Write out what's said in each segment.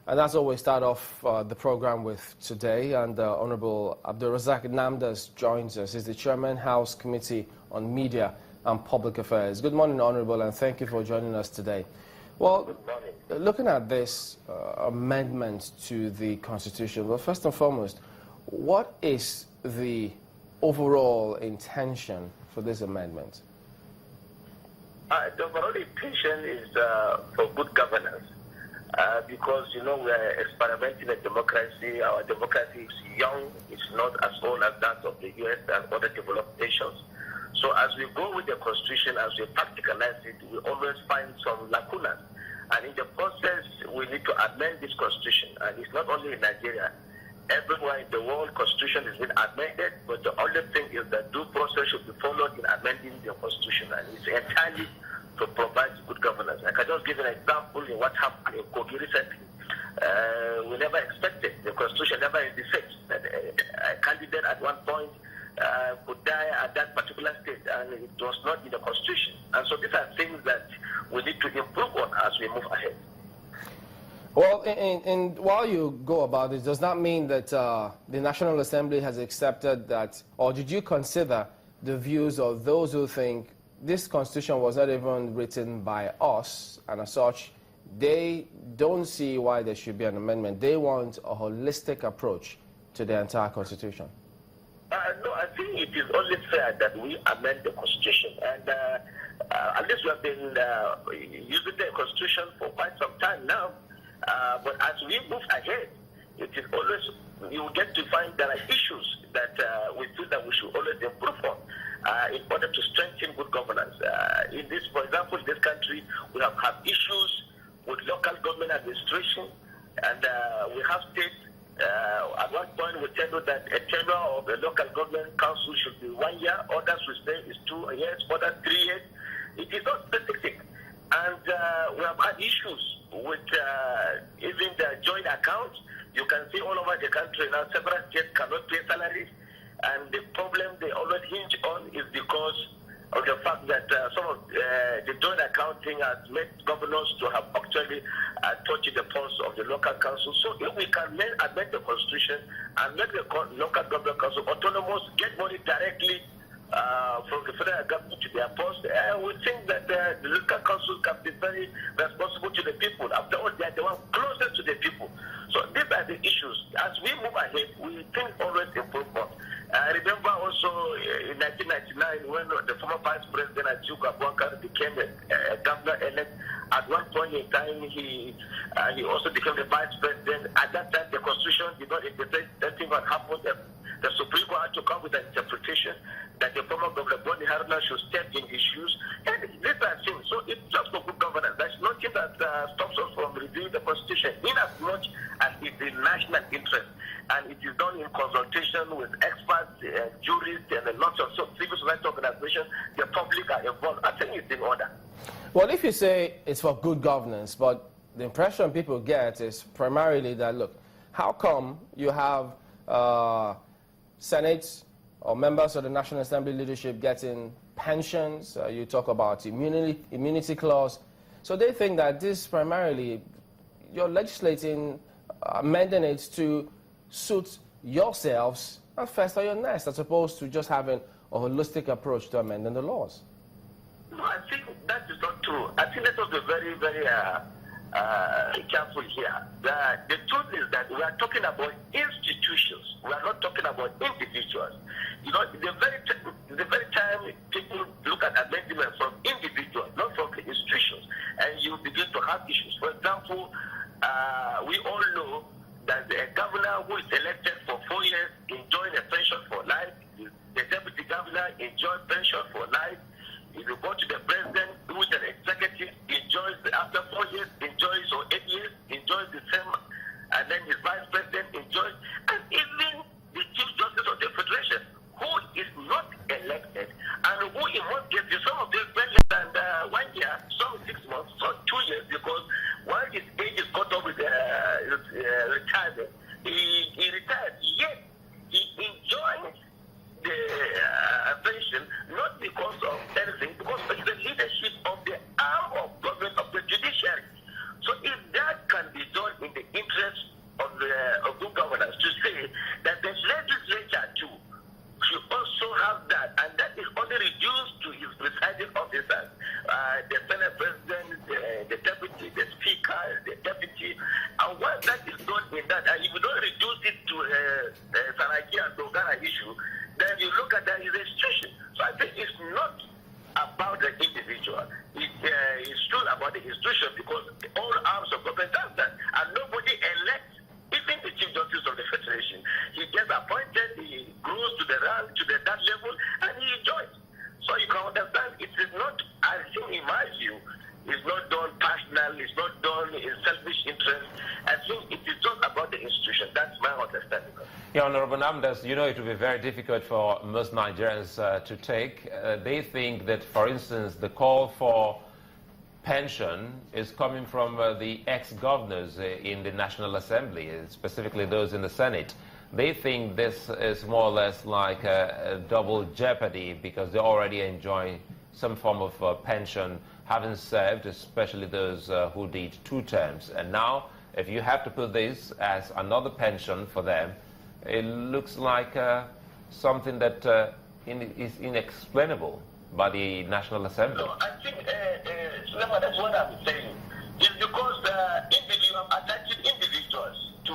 And that's what we start off the program with today. And Honorable Abdulrazak Namdas joins us. He's the Chairman, House Committee on Media and Public Affairs. Good morning, Honorable, and thank you for joining us today. Well, looking at this amendment to the Constitution, well, first and foremost, what is the overall intention for this amendment? The overall intention is for good governance. Because, we are experimenting in democracy. Our democracy is young. It's not as old as that of the U.S. and other developed nations. So as we go with the Constitution, as we practicalize it, we always find some lacunas. And in the process, we need to amend this Constitution. And it's not only in Nigeria. Everywhere in the world, Constitution has been amended, but the only thing is that due process should be followed in amending the Constitution. And it's entirely to provide good governance. I can just give an example in what happened in Kogi recently. We never expected, the Constitution never envisaged that a candidate at one point could die at that particular state, and it was not in the Constitution. And so these are things that we need to improve on as we move ahead. Well, and while you go about this, does that mean that the National Assembly has accepted that, or did you consider the views of those who think this Constitution was not even written by us, and as such, they don't see why there should be an amendment? They want a holistic approach to the entire Constitution. No, I think it is only fair that we amend the Constitution. And at least we have been using the Constitution for quite some time now. But as we move ahead, it is always, you get to find there are issues that we feel that we should always improve on in order to strengthen good governance. In this, for example, in this country, we have had issues with local government administration, and we have states. At one point, we tell you that a tenure of a local government council should be 1 year. Others will say it's 2 years. Others 3 years. It is not specific, and we have had issues with even the joint accounts. You can see all over the country now, several states cannot pay salaries, and the problem they always hinge on is because of the fact that some of the joint accounting has made governors to have actually touched the pulse of the local council. So if we can amend the Constitution and make the local government council autonomous, get money directly from the federal government to their post, we think that the local council can be very responsible to the people. After all, they are the one closest to the people. So these are the issues. As we move ahead, we think always improvement. I remember also in 1999 when the former Vice President Atiku Abubakar became a governor-elect. At one point in time, he also became the Vice President. At that time, the Constitution did not interpret anything that happened. The Supreme Court had to come with an interpretation that the former Governor Boni Haruna should step in his shoes. And these are things. So it's just for good governance. There's nothing that stops us from reviewing the Constitution in as much as it's in national interest. And it is done in consultation with experts, jurists, and lots of civil society organizations. The public are involved. I think it's in order. Well, if you say it's for good governance, but the impression people get is primarily that, look, how come you have Senate or members of the National Assembly leadership getting pensions? You talk about immunity clause. So they think that this primarily, you're legislating, amending it to suit yourselves and fester your nest, as opposed to just having a holistic approach to amending the laws. No, I think that is not true. I think let us be very, very careful here. The truth is that we are talking about institutions. We are not talking about individuals. The very time people look at amendments from individuals, not from the institutions, and you begin to have issues. For example, we all know that a governor who is elected for 4 years enjoys a pension for life. The deputy governor enjoys pension for life. If you go to the president, who is an executive, enjoys after 4 years, enjoys, or 8 years, enjoys the same, and then his vice president enjoys, and even the chief justice of the federation, who is not elected, and who in one case, some of them spend less than 1 year, some 6 months, some 2 years, because while his age is caught up with retirement, he retired, yet he enjoys the pension, not because of anything, because of the leadership of the arm of government of the judiciary. So if that can be done in the interest in that. And if you don't reduce it to Saraki and Dogara issue, then you look at that as a institution. So I think it's not about the individual. It's true about the institution because all arms of government does that. And nobody elects, even the Chief Justice of the Federation. He gets appointed, he grows to the rank, to that level, and he enjoys. So you can understand it is not, I think in my view, it's not done personal, it's not done in selfish interest. I think it is just about the institution. That's my understanding. Yeah, Honorable Namdas, you know it will be very difficult for most Nigerians to take. They think that, for instance, the call for pension is coming from the ex-governors in the National Assembly, specifically those in the Senate. They think this is more or less like a double jeopardy because they already enjoy some form of pension, having served, especially those who did 2 terms. And now, if you have to put this as another pension for them, it looks like something that is inexplainable by the National Assembly. No, I think, that's what I'm saying. It's because you have attached individuals to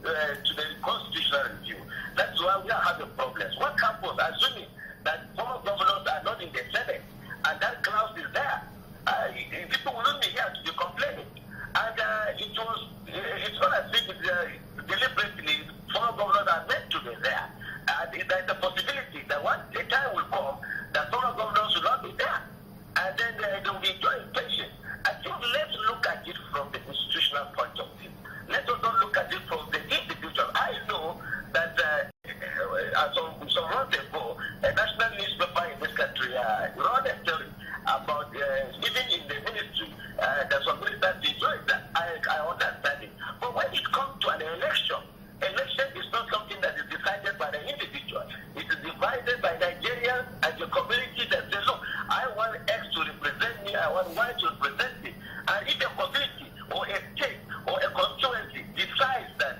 the constitutional review. That's why we are having problems. What happens, assuming that former governors are not in the Senate, and that clause is there, people will not be here to be complaining. And it's not as if deliberately former governors are meant to be there. There's a possibility that one a time will come that former governors will not be there. And then they will be enjoying pension. I think let's look at it from the institutional point of view. Let us not look at it from the individual. I know that some months ago, a national newspaper in this country wrote a story about even in the ministry, there's some ministers enjoying that. I understand it. But when it comes to an election is not something that is decided by the individual. It is divided by Nigerians and the community that say, look, I want X to represent me, I want Y to represent me. And if a community or a state or a constituency decides that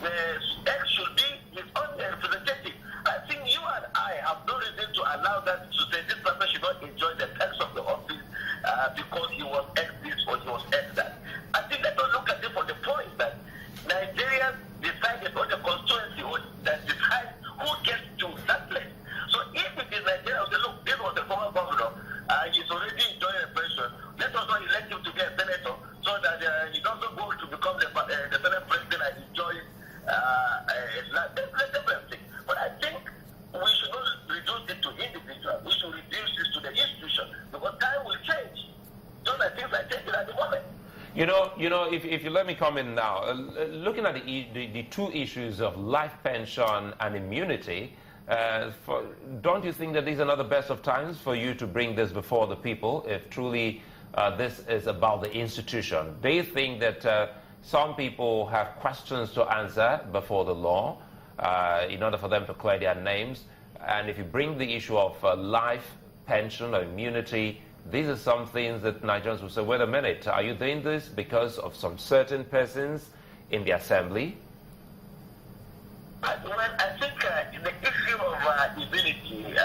X should be his own representative, I think you and I have no reason to allow that to say this person should not enjoy the perks of the office because he was X this or he was X that. I think let us look at it from the point that Nigerians decided on the constituency that decides who gets to that place. So if it is Nigeria, say, look, this was the former governor, he's already enjoying a pension. Let us not elect him to be a senator so that he doesn't go to become the Senate president and enjoy a different thing. But I think we should not reduce it to individuals. We should reduce it to the institution because time will change. Just like things are changing at the moment. You know, if you let me come in now, looking at the 2 issues of life pension and immunity, don't you think that these are not the best of times for you to bring this before the people if truly this is about the institution? They think that some people have questions to answer before the law in order for them to clear their names. And if you bring the issue of life pension or immunity, these are some things that Nigerians will say, wait a minute, are you doing this because of some certain persons in the assembly? Well, I think the issue of immunity,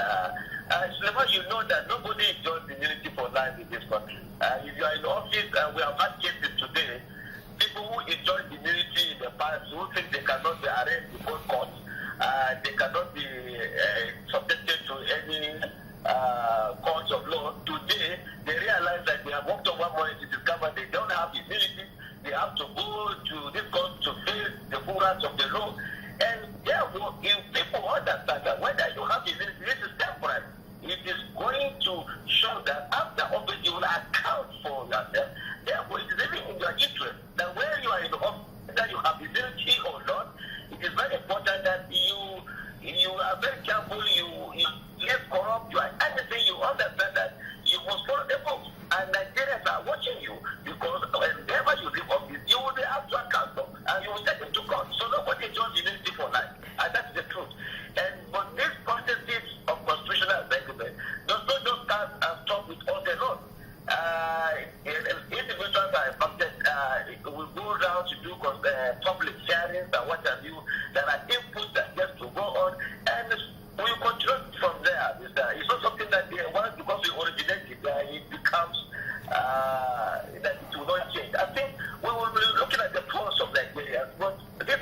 you know that nobody enjoys immunity for life in this country. If you are in office, we have had cases today, people who enjoyed immunity in the past who think they cannot be arraigned before court, they cannot be subjected to any courts of law. Today, they realize that they have walked on one morning to discover they don't have immunity. They have to go to this court to face the full wrath of the law. And therefore, if people understand that whether you have immunity, this is temporary. It is going to show that after office you will account for yourself. Therefore, it is even in your interest that where you are in the office, whether you have immunity or not, it is very important that you are very careful, you less corrupt, you are anything, you understand that you must follow the books. And Nigerians are watching you because whenever you leave office, you will be asked to account for and you will take them to court. So nobody enjoys immunity for life. And that's the truth. But this processes of constitutional amendment does not just start and stop with us alone. Individuals are affected. We go down to do public hearings and what have you. There are inputs that just to go on, and we continue from there. It's not something that once because we originated, it becomes that it will not change. I think we will be looking at the pulse of Nigeria, but this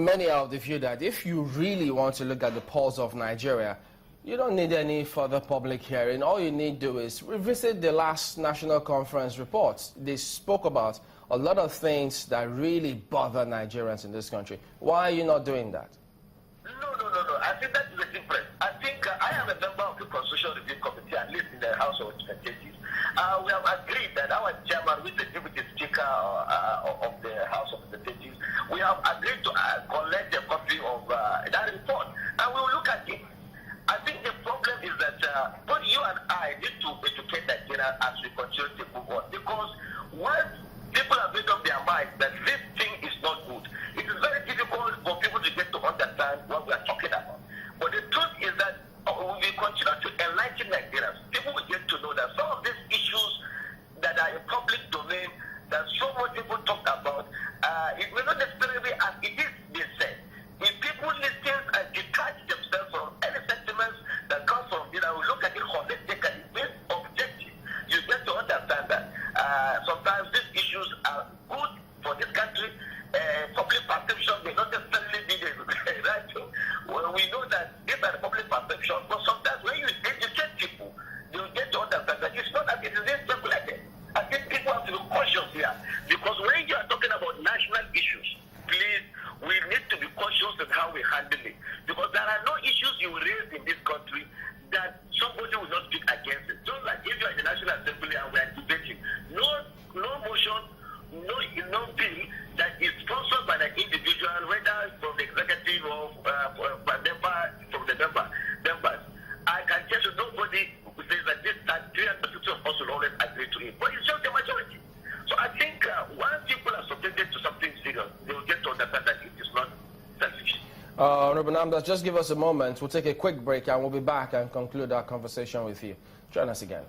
many are of the view that if you really want to look at the pulse of Nigeria, you don't need any further public hearing. All you need to do is revisit the last National Conference reports. They spoke about a lot of things that really bother Nigerians in this country. Why are you not doing that? No. I think that is the difference. I think I am a member of the Constitutional Review Committee, at least in the House of Representatives. We have agreed that our chairman, with the Deputy Speaker of the House of Representatives, we have agreed to collect a copy of that report, and we will look at it. I think the problem is that both you and I need to educate Nigeria as we continue to move on, because once people have made up their minds that this thing is not good, it is very difficult for people to get to understand what we are talking about. But the truth is that we continue to enlighten Nigerians. People will get to know that some of these issues that are in public domain, that so many people talk about, it may not necessarily be as it is being said. If people listen and detach themselves from any sentiments that come from, look at it holistically, based objective, you get to understand that sometimes these issues are good for this country. Public perception may not necessarily be the right. Well, we know that these are the public perception, but sometimes when you educate people, they will get to understand that it's not that it is speculative. I think people have to be cautious here, because when you are talking about national issues, please, we need to be cautious in how we handle it, because there are no issues you will raise in this country that somebody will not speak against it. Just like if you are in the National Assembly and we are debating, no motion, no bill that is sponsored by the individual, whether from the executive or from the members. I can tell you nobody says that 350 of us will always agree to it, but it's just the majority. So I think once people are subjected to something serious, they will get to understand that it is not selfish. Honorable Namdas, just give us a moment. We'll take a quick break and we'll be back and conclude our conversation with you. Join us again.